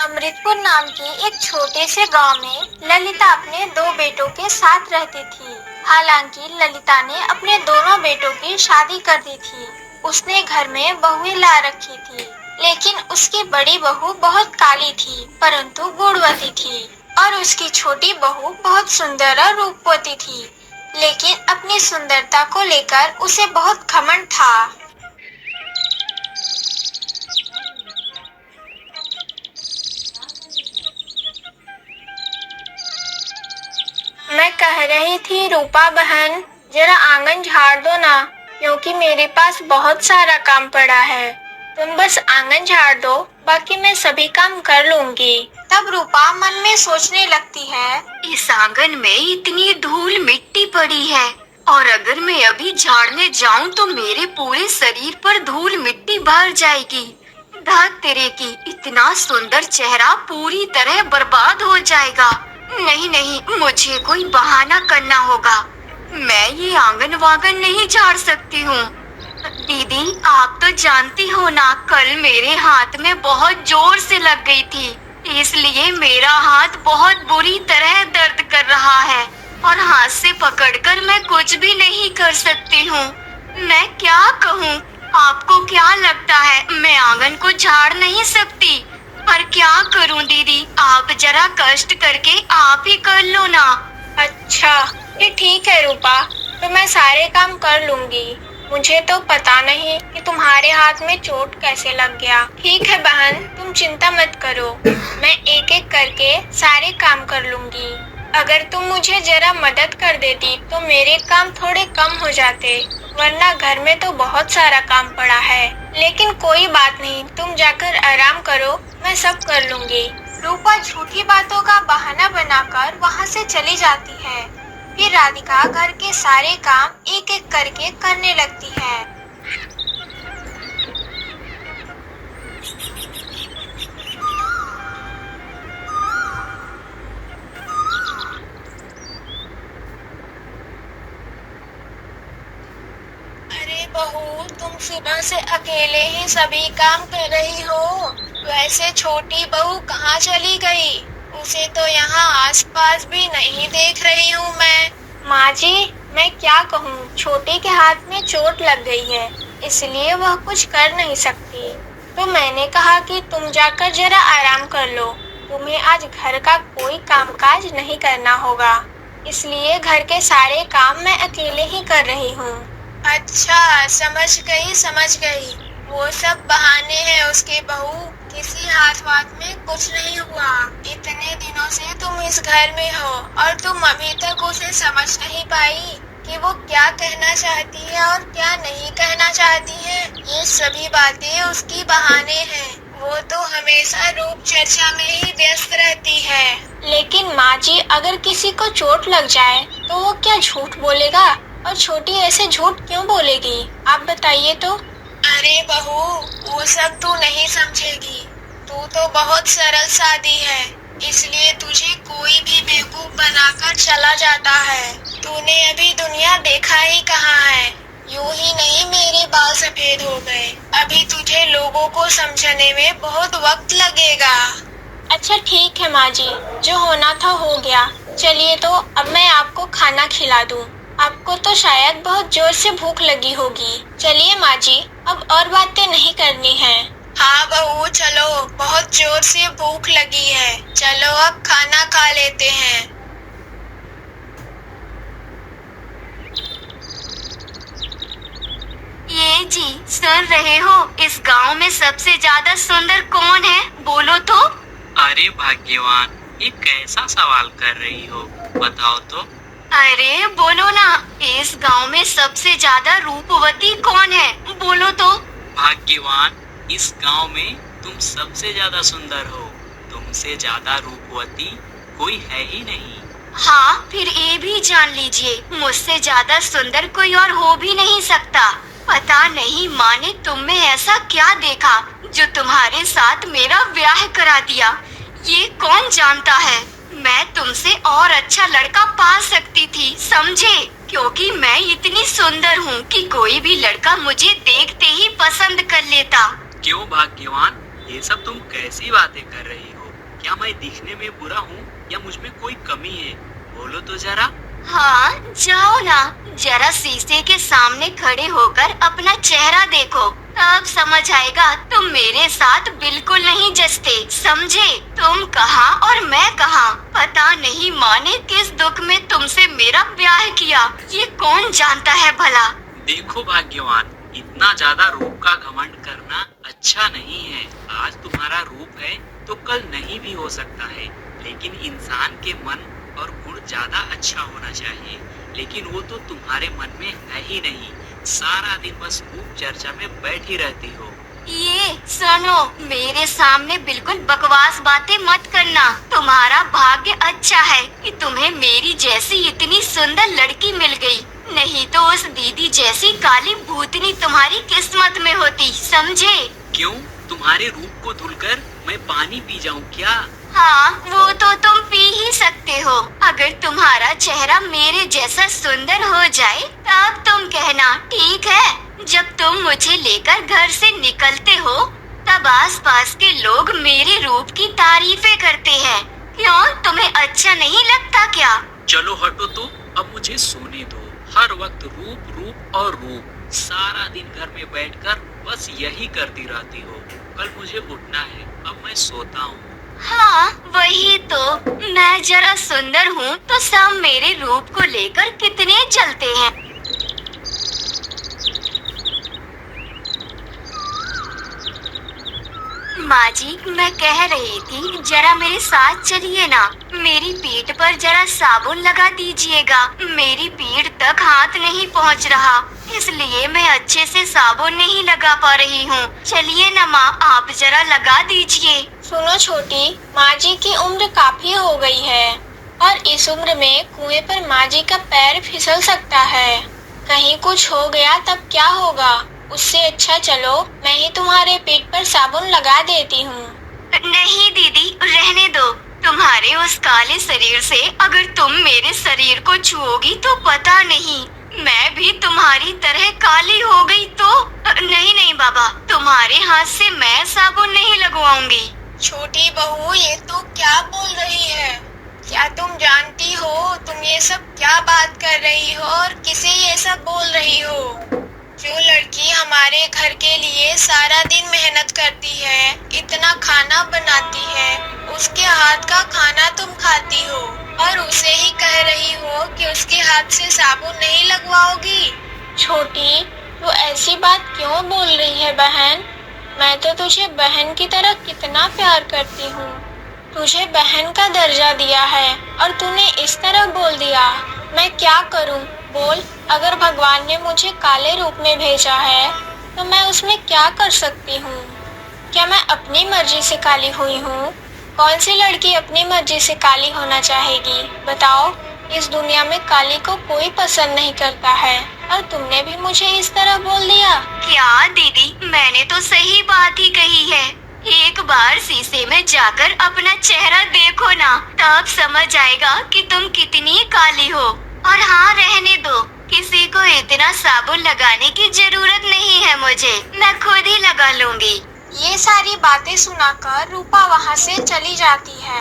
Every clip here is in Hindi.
अमृतपुर नाम के एक छोटे से गांव में ललिता अपने दो बेटों के साथ रहती थी। हालांकि ललिता ने अपने दोनों बेटों की शादी कर दी थी। उसने घर में बहुएं ला रखी थी, लेकिन उसकी बड़ी बहू बहुत काली थी परंतु गुणवती थी और उसकी छोटी बहू बहुत सुंदर और रूपवती थी, लेकिन अपनी सुंदरता को लेकर उसे बहुत घमंड था। मैं कह रही थी रूपा बहन, जरा आंगन झाड़ दो ना, क्योंकि मेरे पास बहुत सारा काम पड़ा है। तुम बस आंगन झाड़ दो, बाकी मैं सभी काम कर लूंगी। तब रूपा मन में सोचने लगती है, इस आंगन में इतनी धूल मिट्टी पड़ी है और अगर मैं अभी झाड़ने जाऊं तो मेरे पूरे शरीर पर धूल मिट्टी भर जाएगी। धात तेरे की, इतना सुंदर चेहरा पूरी तरह बर्बाद हो जाएगा। नहीं नहीं, मुझे कोई बहाना करना होगा। मैं ये आंगन वांगन नहीं झाड़ सकती हूँ। दीदी, आप तो जानती हो ना, कल मेरे हाथ में बहुत जोर से लग गई थी, इसलिए मेरा हाथ बहुत बुरी तरह दर्द कर रहा है और हाथ से पकड़कर मैं कुछ भी नहीं कर सकती हूँ। मैं क्या कहूँ? आपको क्या लगता है मैं आंगन को झाड़ नहीं सकती? पर क्या करूँ दीदी, आप जरा कष्ट करके आप ही कर लो ना। अच्छा, ये ठीक है रूपा, तो मैं सारे काम कर लूंगी। मुझे तो पता नहीं कि तुम्हारे हाथ में चोट कैसे लग गया। ठीक है बहन, तुम चिंता मत करो, मैं एक एक करके सारे काम कर लूंगी। अगर तुम मुझे जरा मदद कर देती तो मेरे काम थोड़े कम हो जाते, वरना घर में तो बहुत सारा काम पड़ा है। लेकिन कोई बात नहीं, तुम जाकर आराम करो, मैं सब कर लूंगी। रूपा झूठी बातों का बहाना बनाकर वहाँ से चली जाती है। फिर राधिका घर के सारे काम एक एक करके करने लगती है। अरे बहू, तुम सुबह से अकेले ही सभी काम कर रही हो। वैसे छोटी बहू कहाँ चली गई? उसे तो यहाँ आसपास भी नहीं देख रही हूँ मैं। माँ जी, मैं क्या कहूँ, छोटी के हाथ में चोट लग गई है, इसलिए वह कुछ कर नहीं सकती। तो मैंने कहा कि तुम जाकर जरा आराम कर लो। तुम्हें आज घर का कोई कामकाज नहीं करना होगा, इसलिए घर के सारे काम मैं अकेले ही कर रही हूँ। अच्छा, समझ गई। वो सब बहाने हैं उसके बहू, किसी हाथ वाथ में कुछ नहीं हुआ। इतने दिनों से तुम इस घर में हो और तुम अभी तक उसे समझ नहीं पाई कि वो क्या कहना चाहती है और क्या नहीं कहना चाहती है। ये सभी बातें उसकी बहाने हैं। वो तो हमेशा रूप चर्चा में ही व्यस्त रहती है। लेकिन माँ जी, अगर किसी को चोट लग जाए तो वो क्या झूठ बोलेगा? और छोटी ऐसे झूठ क्यों बोलेगी? आप बताइए तो। अरे बहू, वो सब तू नहीं समझेगी। तू तो बहुत सरल सादी है, इसलिए तुझे कोई भी बेवकूफ बनाकर चला जाता है। तूने अभी दुनिया देखा ही कहाँ है। यूं ही नहीं मेरे बाल सफेद हो गए। अभी तुझे लोगों को समझने में बहुत वक्त लगेगा। अच्छा ठीक है माँ जी, जो होना था हो गया। चलिए तो अब मैं आपको खाना खिला दूँ। आपको तो शायद बहुत जोर से भूख लगी होगी। चलिए माँ जी, अब और बातें नहीं करनी है। हाँ बहू, चलो, बहुत जोर से भूख लगी है। चलो अब खाना खा लेते हैं। ये जी, सुन रहे हो, इस गांव में सबसे ज्यादा सुंदर कौन है? बोलो तो। अरे भाग्यवान, ये कैसा सवाल कर रही हो, बताओ तो। अरे बोलो ना, इस गांव में सबसे ज्यादा रूपवती कौन है? बोलो तो। भाग्यवान, इस गांव में तुम सबसे ज्यादा सुंदर हो। तुमसे ज्यादा रूपवती कोई है ही नहीं। हाँ, फिर ये भी जान लीजिए, मुझसे ज्यादा सुंदर कोई और हो भी नहीं सकता। पता नहीं माँ ने तुम में ऐसा क्या देखा जो तुम्हारे साथ मेरा ब्याह करा दिया। ये कौन जानता है, मैं तुमसे और अच्छा लड़का पा सकती थी, समझे? क्योंकि मैं इतनी सुंदर हूँ कि कोई भी लड़का मुझे देखते ही पसंद कर लेता। क्यों भाग्यवान, ये सब तुम कैसी बातें कर रही हो? क्या मैं दिखने में बुरा हूँ या मुझ में कोई कमी है? बोलो तो जरा। हाँ, जाओ ना, जरा शीशे के सामने खड़े होकर अपना चेहरा देखो, तब समझ आएगा तुम मेरे साथ बिल्कुल नहीं जचते, समझे? तुम कहाँ और मैं कहाँ, पता नहीं माँ ने किस दुख में तुमसे मेरा ब्याह किया, ये कौन जानता है भला। देखो भाग्यवान, इतना ज्यादा रूप का घमंड करना अच्छा नहीं है। आज तुम्हारा रूप है तो कल नहीं भी हो सकता है, लेकिन इंसान के मन और गुण ज्यादा अच्छा होना चाहिए। लेकिन वो तो तुम्हारे मन में है ही नहीं। सारा दिन बस रूप चर्चा में बैठी रहती हो। ये सुनो, मेरे सामने बिल्कुल बकवास बातें मत करना। तुम्हारा भाग्य अच्छा है कि तुम्हें मेरी जैसी इतनी सुंदर लड़की मिल गई, नहीं तो उस दीदी जैसी काली भूतनी तुम्हारी किस्मत में होती, समझे? क्यों, तुम्हारे रूप को धुलकर मैं पानी पी जाऊं क्या? हाँ, वो तो तुम पी ही सकते हो। अगर तुम्हारा चेहरा मेरे जैसा सुंदर हो जाए तब तुम कहना, ठीक है? जब तुम मुझे लेकर घर से निकलते हो तब आसपास के लोग मेरे रूप की तारीफें करते हैं। क्यों, तुम्हें अच्छा नहीं लगता क्या? चलो हटो तो, अब मुझे सोने दो। हर वक्त रूप रूप और रूप, सारा दिन घर में बैठकर बस यही करती रहती हो। कल मुझे उठना है, अब मैं सोता हूँ। हाँ, वही तो, मैं जरा सुंदर हूँ तो सब मेरे रूप को लेकर कितने जलते हैं। माँ जी, मैं कह रही थी जरा मेरे साथ चलिए ना, मेरी पीठ पर जरा साबुन लगा दीजिएगा। मेरी पीठ तक हाथ नहीं पहुँच रहा, इसलिए मैं अच्छे से साबुन नहीं लगा पा रही हूँ। चलिए ना माँ, आप जरा लगा दीजिए। सुनो छोटी, माँ जी की उम्र काफी हो गई है और इस उम्र में कुएं पर माँ जी का पैर फिसल सकता है। कहीं कुछ हो गया तब क्या होगा? उससे अच्छा चलो मैं ही तुम्हारे पीठ पर साबुन लगा देती हूँ। नहीं दीदी, रहने दो। तुम्हारे उस काले शरीर से अगर तुम मेरे शरीर को छुओगी तो पता नहीं मैं भी तुम्हारी तरह काली हो गई तो। नहीं नहीं बाबा, तुम्हारे हाथ से मैं साबुन नहीं लगवाऊंगी। छोटी बहू, ये तो क्या बोल रही है? क्या तुम जानती हो तुम ये सब क्या बात कर रही हो और किसे ये सब बोल रही हो? जो लड़की हमारे घर के लिए सारा दिन मेहनत करती है, इतना खाना बनाती है, उसके हाथ का खाना तुम खाती हो और उसे ही कह रही हो कि उसके हाथ से साबुन नहीं लगवाओगी। छोटी, तू ऐसी बात क्यों बोल रही है बहन? मैं तो तुझे बहन की तरह कितना प्यार करती हूँ। तुझे बहन का दर्जा दिया है और तूने इस तरह बोल दिया। मैं क्या करूँ? बोल, अगर भगवान ने मुझे काले रूप में भेजा है तो मैं उसमें क्या कर सकती हूँ? क्या मैं अपनी मर्जी से काली हुई हूँ? कौन सी लड़की अपनी मर्जी से काली होना चाहेगी? बताओ, इस दुनिया में काली को कोई पसंद नहीं करता है और तुमने भी मुझे इस तरह बोल दिया। क्या दीदी, मैंने तो सही बात ही कही है। एक बार शीशे में जाकर अपना चेहरा देखो ना, तब समझ आएगा कि तुम कितनी काली हो। और हाँ, रहने दो, किसी को इतना साबुन लगाने की जरूरत नहीं है मुझे, मैं खुद ही लगा लूंगी। ये सारी बातें सुनाकर रूपा वहाँ से चली जाती है।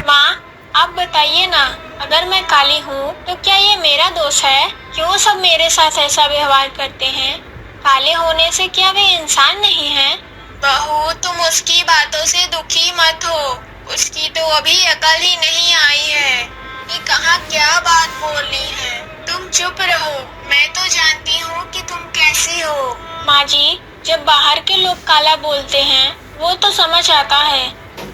माँ, आप बताइए ना, अगर मैं काली हूँ तो क्या ये मेरा दोष है? क्यों सब मेरे साथ ऐसा व्यवहार करते हैं? काले होने से क्या वे इंसान नहीं हैं? बहू, तुम उसकी बातों से दुखी मत हो। उसकी तो अभी अकल ही नहीं आई है कि कहाँ क्या बात बोलनी है। तुम चुप रहो, मैं तो जानती हूँ कि तुम कैसी हो। माँ जी, जब बाहर के लोग काला बोलते हैं वो तो समझ आता है,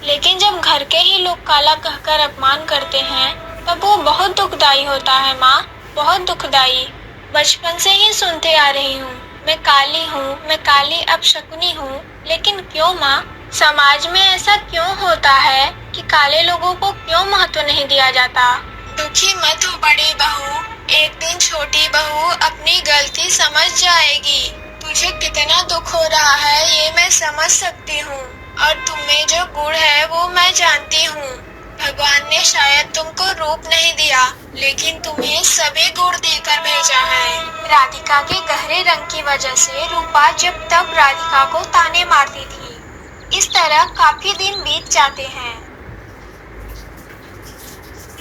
लेकिन जब घर के ही लोग काला कहकर अपमान करते हैं तब वो बहुत दुखदाई होता है माँ, बहुत दुखदाई। बचपन से ही सुनते आ रही हूँ, मैं काली हूँ, मैं काली अपशकुनी हूँ। लेकिन क्यों माँ, समाज में ऐसा क्यों होता है कि काले लोगों को क्यों महत्व नहीं दिया जाता? दुखी मत हो बड़ी बहू, एक दिन छोटी बहू अपनी गलती समझ जाएगी। तुझे कितना दुख हो रहा है ये मैं समझ सकती हूँ और तुम्हें जो गुण है वो मैं जानती हूँ। भगवान ने शायद तुमको रूप नहीं दिया, लेकिन तुम्हें सभी गुण देकर भेजा है। राधिका के गहरे रंग की वजह से रूपा जब तब राधिका को ताने मारती थी। इस तरह काफी दिन बीत जाते हैं।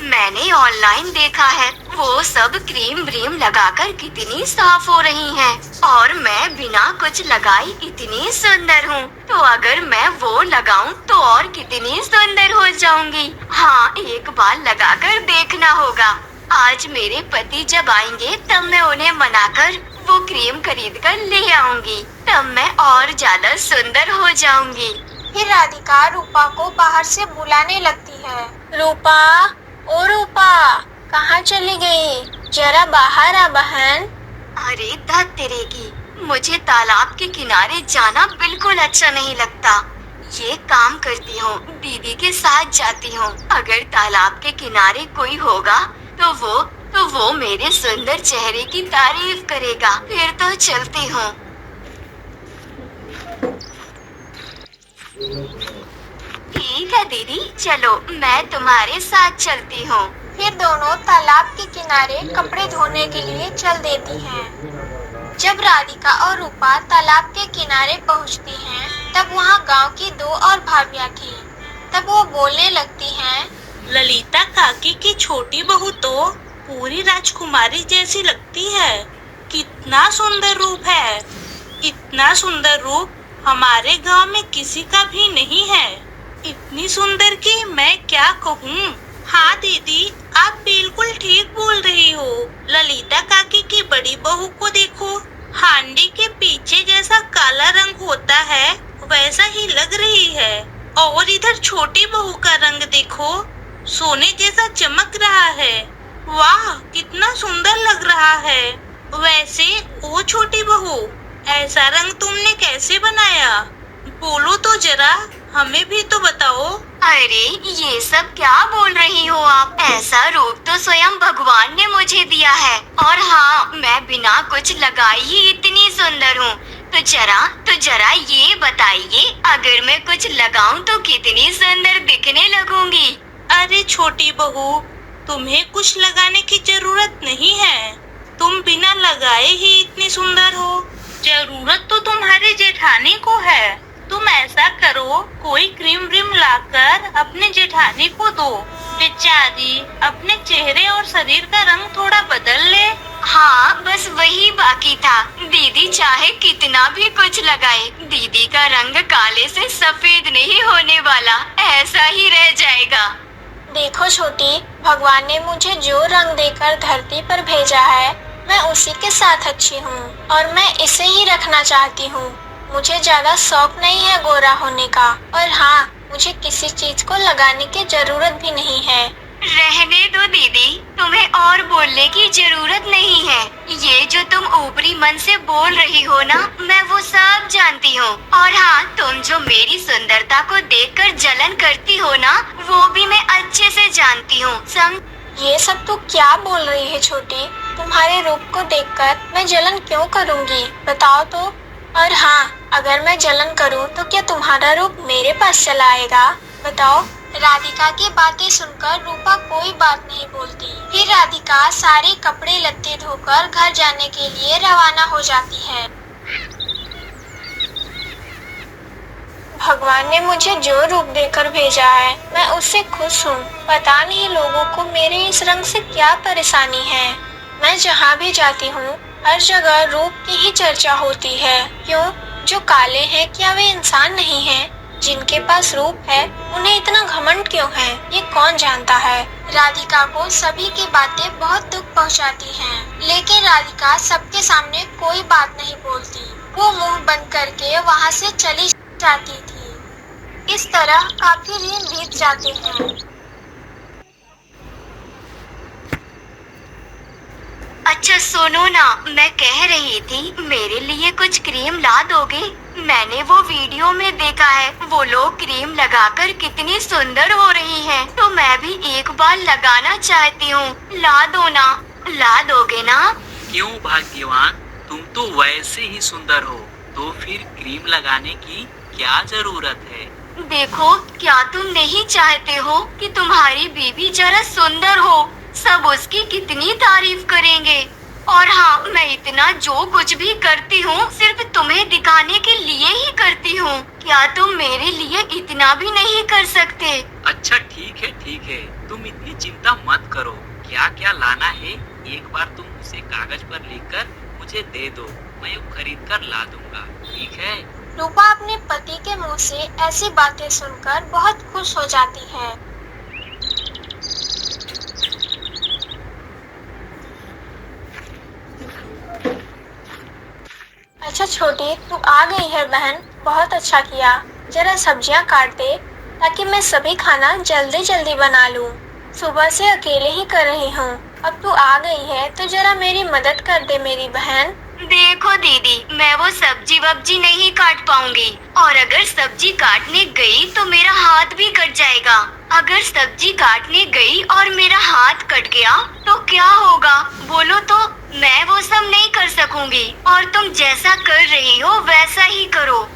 मैंने ऑनलाइन देखा है वो सब क्रीम व्रीम लगाकर कितनी साफ हो रही हैं और मैं बिना कुछ लगाए इतनी सुंदर हूँ। तो अगर मैं वो लगाऊं तो और कितनी सुंदर हो जाऊंगी। हाँ, एक बार लगाकर देखना होगा। आज मेरे पति जब आएंगे तब मैं उन्हें मनाकर वो क्रीम खरीद कर ले आऊंगी। तब मैं और ज्यादा सुंदर हो जाऊंगी। फिर राधिका रूपा को बाहर से बुलाने लगती है। रूपा, ओ रूपा, कहाँ चली गई? जरा बाहर आ बहन। अरे धत तेरे की, मुझे तालाब के किनारे जाना बिल्कुल अच्छा नहीं लगता। ये काम करती हूँ, दीदी के साथ जाती हूँ। अगर तालाब के किनारे कोई होगा तो वो मेरे सुंदर चेहरे की तारीफ करेगा। फिर तो चलती हूँ। ठीक है दीदी, चलो मैं तुम्हारे साथ चलती हूँ। फिर दोनों तालाब के किनारे कपड़े धोने के लिए चल देती हैं। जब राधिका और रूपा तालाब के किनारे पहुंचती हैं, तब वहां गांव की 2 और भाभियां थी। तब वो बोलने लगती हैं, ललिता काकी की छोटी बहू तो पूरी राजकुमारी जैसी लगती है। कितना सुंदर रूप है। इतना सुंदर रूप हमारे गांव में किसी का भी नहीं है। इतनी सुंदर कि मैं क्या कहूँ। हाँ दीदी, आप बिल्कुल ठीक बोल रही हो। ललिता काकी की बड़ी बहू को देखो, हांडी के पीछे जैसा काला रंग होता है वैसा ही लग रही है। और इधर छोटी बहू का रंग देखो, सोने जैसा चमक रहा है। वाह, कितना सुंदर लग रहा है। वैसे ओ छोटी बहू, ऐसा रंग तुमने कैसे बनाया? बोलो तो जरा, हमें भी तो बताओ। अरे ये सब क्या बोल रही हो आप? ऐसा रूप तो स्वयं भगवान ने मुझे दिया है। और हाँ, मैं बिना कुछ लगाए ही इतनी सुंदर हूँ। तो जरा ये बताइए, अगर मैं कुछ लगाऊं तो कितनी सुंदर दिखने लगूंगी? अरे छोटी बहू, तुम्हें कुछ लगाने की जरूरत नहीं है। तुम बिना लगाए ही इतनी सुंदर हो। जरूरत तो तुम्हारे जेठानी को है। तुम ऐसा करो, कोई क्रीम व्रीम लाकर अपने जेठानी को दो। बेचारी अपने चेहरे और शरीर का रंग थोड़ा बदल ले। हाँ, बस वही बाकी था। दीदी चाहे कितना भी कुछ लगाए, दीदी का रंग काले से सफेद नहीं होने वाला, ऐसा ही रह जाएगा। देखो छोटी, भगवान ने मुझे जो रंग देकर धरती पर भेजा है, मैं उसी के साथ अच्छी हूँ और मैं इसे ही रखना चाहती हूँ। मुझे ज्यादा शौक नहीं है गोरा होने का। और हाँ, मुझे किसी चीज को लगाने की जरूरत भी नहीं है। रहने दो दीदी, तुम्हें और बोलने की जरूरत नहीं है। ये जो तुम ऊपरी मन से बोल रही हो ना, मैं वो सब जानती हूँ। और हाँ, तुम जो मेरी सुंदरता को देखकर जलन करती हो ना, वो भी मैं अच्छे से जानती हूँ। ये सब तू क्या बोल रही है छोटी? तुम्हारे रूप को देखकर मैं जलन क्यों करूँगी, बताओ तो। और हाँ, अगर मैं जलन करूँ तो क्या तुम्हारा रूप मेरे पास चला आएगा, बताओ। राधिका की बातें सुनकर रूपा कोई बात नहीं बोलती। फिर राधिका सारे कपड़े लत्ते धोकर घर जाने के लिए रवाना हो जाती है। भगवान ने मुझे जो रूप देकर भेजा है, मैं उससे खुश हूँ। पता नहीं लोगों को मेरे इस रंग से क्या परेशानी है। मैं जहाँ भी जाती हूँ, हर जगह रूप की ही चर्चा होती है। क्यों? जो काले हैं, क्या वे इंसान नहीं हैं? जिनके पास रूप है, उन्हें इतना घमंड क्यों है, ये कौन जानता है। राधिका को सभी की बातें बहुत दुख पहुंचाती हैं, लेकिन राधिका सबके सामने कोई बात नहीं बोलती। वो मुंह बंद करके वहाँ से चली जाती थी। इस तरह काफी दिन बीत जाते हैं। अच्छा सुनो ना, मैं कह रही थी मेरे लिए कुछ क्रीम ला दोगे? मैंने वो वीडियो में देखा है, वो लोग क्रीम लगाकर कितनी सुंदर हो रही हैं, तो मैं भी एक बार लगाना चाहती हूँ। ला दो ना, ला दोगे ना? क्यों भाग्यवान, तुम तो वैसे ही सुंदर हो, तो फिर क्रीम लगाने की क्या जरूरत है? देखो, क्या तुम नहीं चाहते हो कि तुम्हारी बीवी जरा सुंदर हो? सब उसकी कितनी तारीफ करेंगे। और हाँ, मैं इतना जो कुछ भी करती हूँ सिर्फ तुम्हें दिखाने के लिए ही करती हूँ। क्या तुम मेरे लिए इतना भी नहीं कर सकते? अच्छा ठीक है, तुम इतनी चिंता मत करो। क्या क्या लाना है एक बार तुम उसे कागज पर लिखकर मुझे दे दो, मैं खरीद कर ला दूंगा, ठीक है? रूपा अपने पति के मुंह से ऐसी बातें सुनकर बहुत खुश हो जाती है। अच्छा छोटी, तू आ गई है बहन, बहुत अच्छा किया। जरा सब्जियां काट दे ताकि मैं सभी खाना जल्दी जल्दी बना लूं। सुबह से अकेले ही कर रही हूँ, अब तू आ गई है तो जरा मेरी मदद कर दे मेरी बहन। देखो दीदी, मैं वो सब्जी वब्जी नहीं काट पाऊंगी, और अगर सब्जी काटने गई तो मेरा हाथ भी कट जाएगा। अगर सब्जी काटने गई और मेरा हाथ कट गया तो क्या होगा बोलो तो? मैं वो सब नहीं कर सकूंगी, और तुम जैसा कर रही हो वैसा ही करो।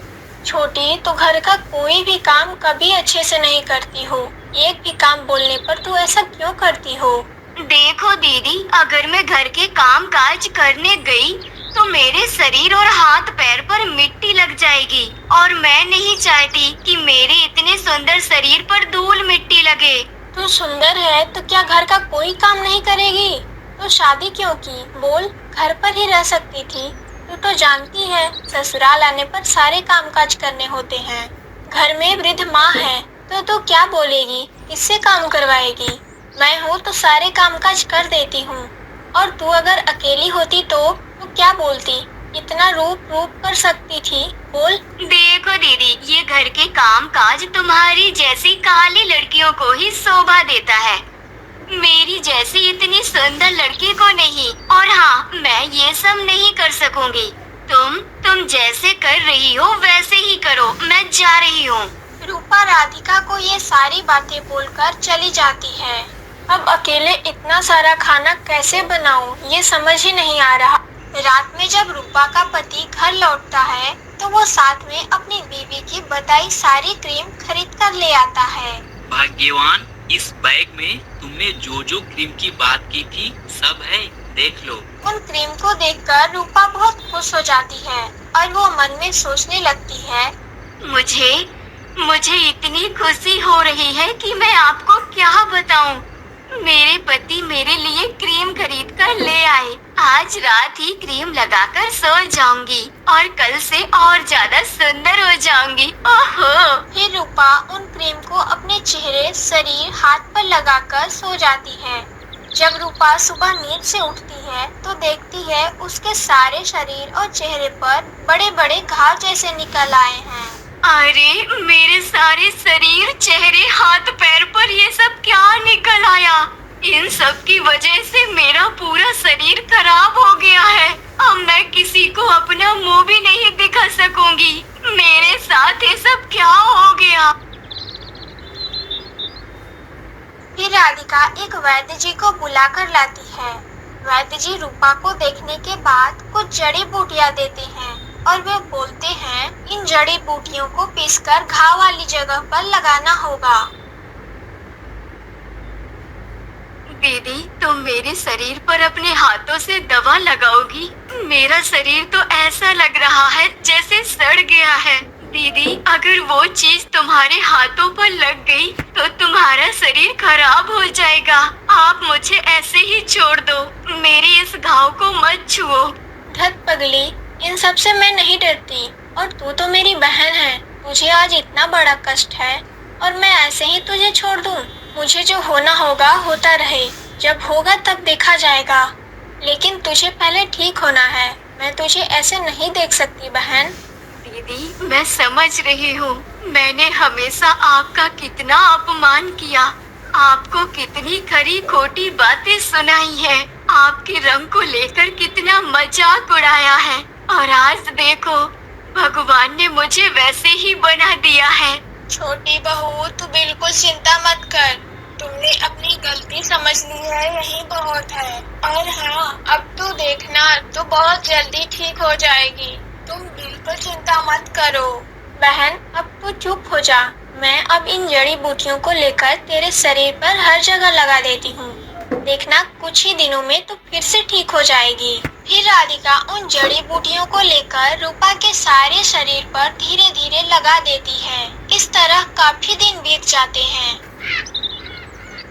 छोटी, तू घर का कोई भी काम कभी अच्छे से नहीं करती हो। एक भी काम बोलने पर तू ऐसा क्यों करती हो? देखो दीदी, अगर मैं घर के काम काज करने गई तो मेरे शरीर और हाथ पैर पर मिट्टी लग जाएगी, और मैं नहीं चाहती कि मेरे इतने सुंदर शरीर पर धूल मिट्टी लगे। तू सुंदर है तो क्या घर का कोई काम नहीं करेगी? तो शादी क्यों की? बोल, घर पर ही रह सकती थी। तू तो जानती है ससुराल आने पर सारे काम काज करने होते हैं। घर में वृद्ध माँ है तो तू क्या बोलेगी, किससे काम करवाएगी? मैं हूँ तो सारे काम काज कर देती हूँ, और तू अगर अकेली होती तो क्या बोलती? इतना रूप कर सकती थी, बोल। देखो दीदी, ये घर के काम काज तुम्हारी जैसी काली लड़कियों को ही शोभा देता है, मेरी जैसी इतनी सुंदर लड़की को नहीं। और हाँ, मैं ये सब नहीं कर सकूंगी। तुम जैसे कर रही हो वैसे ही करो, मैं जा रही हूँ। रूपा राधिका को ये सारी बातें बोलकर चली जाती है। अब अकेले इतना सारा खाना कैसे बनाऊं, ये समझ ही नहीं आ रहा। रात में जब रूपा का पति घर लौटता है तो वो साथ में अपनी बीवी की बताई सारी क्रीम खरीद कर ले आता है। भाग्यवान, इस बैग में तुमने जो जो क्रीम की बात की थी सब है, देख लो। उन क्रीम को देखकर रूपा बहुत खुश हो जाती है और वो मन में सोचने लगती है, मुझे इतनी खुशी हो रही है कि मैं आपको क्या बताऊं। मेरे पति मेरे लिए क्रीम खरीद कर ले आए। आज रात ही क्रीम लगाकर सो जाऊंगी और कल से और ज्यादा सुंदर हो जाऊंगी। ओहो! फिर रूपा उन क्रीम को अपने चेहरे, शरीर, हाथ पर लगाकर सो जाती है। जब रूपा सुबह नींद से उठती है तो देखती है उसके सारे शरीर और चेहरे पर बड़े बड़े घाव जैसे निकल आए हैं। अरे, मेरे सारे शरीर, चेहरे, हाथ पैर पर ये सब क्या निकल आया? इन सब की वजह से मेरा पूरा शरीर खराब हो गया है। अब मैं किसी को अपना मुंह भी नहीं दिखा सकूंगी। मेरे साथ ये सब क्या हो गया? फिर राधिका एक वैद्य जी को बुला कर लाती है। वैद्य जी रूपा को देखने के बाद कुछ जड़ी बूटियां देते हैं और वे बोलते हैं इन जड़ी बूटियों को पीसकर घाव वाली जगह पर लगाना होगा। दीदी, तुम मेरे शरीर पर अपने हाथों से दवा लगाओगी? मेरा शरीर तो ऐसा लग रहा है जैसे सड़ गया है। दीदी, अगर वो चीज तुम्हारे हाथों पर लग गई तो तुम्हारा शरीर खराब हो जाएगा। आप मुझे ऐसे ही छोड़ दो, मेरे इस घाव को मत छुओ। धत पगली, इन सब से मैं नहीं डरती, और तू तो मेरी बहन है। मुझे आज इतना बड़ा कष्ट है और मैं ऐसे ही तुझे छोड़ दूं? मुझे जो होना होगा होता रहे, जब होगा तब देखा जाएगा। लेकिन तुझे पहले ठीक होना है, मैं तुझे ऐसे नहीं देख सकती बहन। दीदी, मैं समझ रही हूँ, मैंने हमेशा आपका कितना अपमान किया, आपको कितनी खरी खोटी बातें सुनाई है, आपके रंग को लेकर कितना मजाक उड़ाया है, और आज देखो भगवान ने मुझे वैसे ही बना दिया है। छोटी बहू, तू बिल्कुल चिंता मत कर, तुमने अपनी गलती समझ ली है, यही बहुत है। और हाँ, अब तू देखना, तू बहुत जल्दी ठीक हो जाएगी, तुम बिल्कुल चिंता मत करो। बहन, अब तू चुप हो जा, मैं अब इन जड़ी बूटियों को लेकर तेरे शरीर पर हर जगह लगा देती हूँ। देखना कुछ ही दिनों में तो फिर से ठीक हो जाएगी। फिर राधिका उन जड़ी बूटियों को लेकर रूपा के सारे शरीर पर धीरे धीरे लगा देती है। इस तरह काफी दिन बीत जाते हैं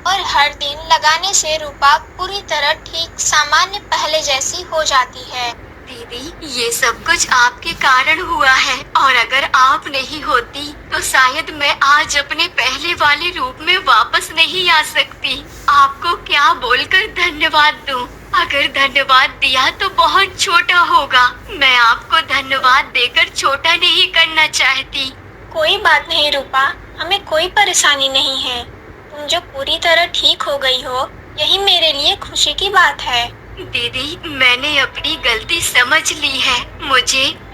और हर दिन लगाने से रूपा पूरी तरह ठीक सामान्य पहले जैसी हो जाती है। दीदी, ये सब कुछ आपके कारण हुआ है और अगर आप नहीं होती तो शायद मैं आज अपने पहले वाले रूप में वापस नहीं आ सकती। आपको क्या बोलकर धन्यवाद दूं? अगर धन्यवाद दिया तो बहुत छोटा होगा। मैं आपको धन्यवाद देकर छोटा नहीं करना चाहती। कोई बात नहीं रूपा, हमें कोई परेशानी नहीं है। तुम जो पूरी तरह ठीक हो गई हो, यही मेरे लिए खुशी की बात है। दीदी, मैंने अपनी गलती समझ ली है।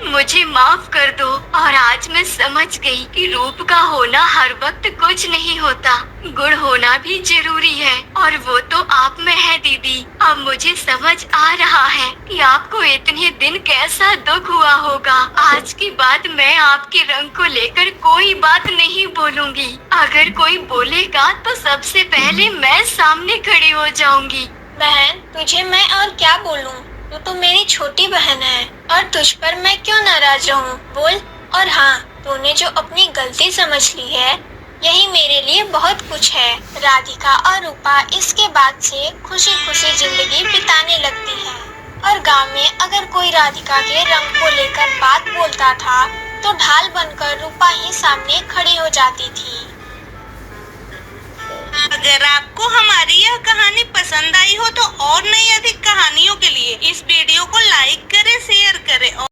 मुझे माफ कर दो। और आज मैं समझ गई कि रूप का होना हर वक्त कुछ नहीं होता, गुण होना भी जरूरी है और वो तो आप में है दीदी। अब मुझे समझ आ रहा है कि आपको इतने दिन कैसा दुख हुआ होगा। आज के बाद मैं आपके रंग को लेकर कोई बात नहीं बोलूंगी। अगर कोई बोलेगा तो सबसे पहले मैं सामने खड़ी हो जाऊंगी। बहन, तुझे मैं और क्या बोलूं? तू तो मेरी छोटी बहन है और तुझ पर मैं क्यों नाराज रहूं? बोल। और हाँ, तूने जो अपनी गलती समझ ली है, यही मेरे लिए बहुत कुछ है। राधिका और रूपा इसके बाद से खुशी खुशी जिंदगी बिताने लगती है और गांव में अगर कोई राधिका के रंग को लेकर बात बोलता था तो ढाल बनकर रूपा ही सामने खड़ी हो जाती थी। अगर आपको हमारी यह कहानी पसंद आई हो तो और नई अधिक कहानियों के लिए इस वीडियो को लाइक करें, शेयर करें और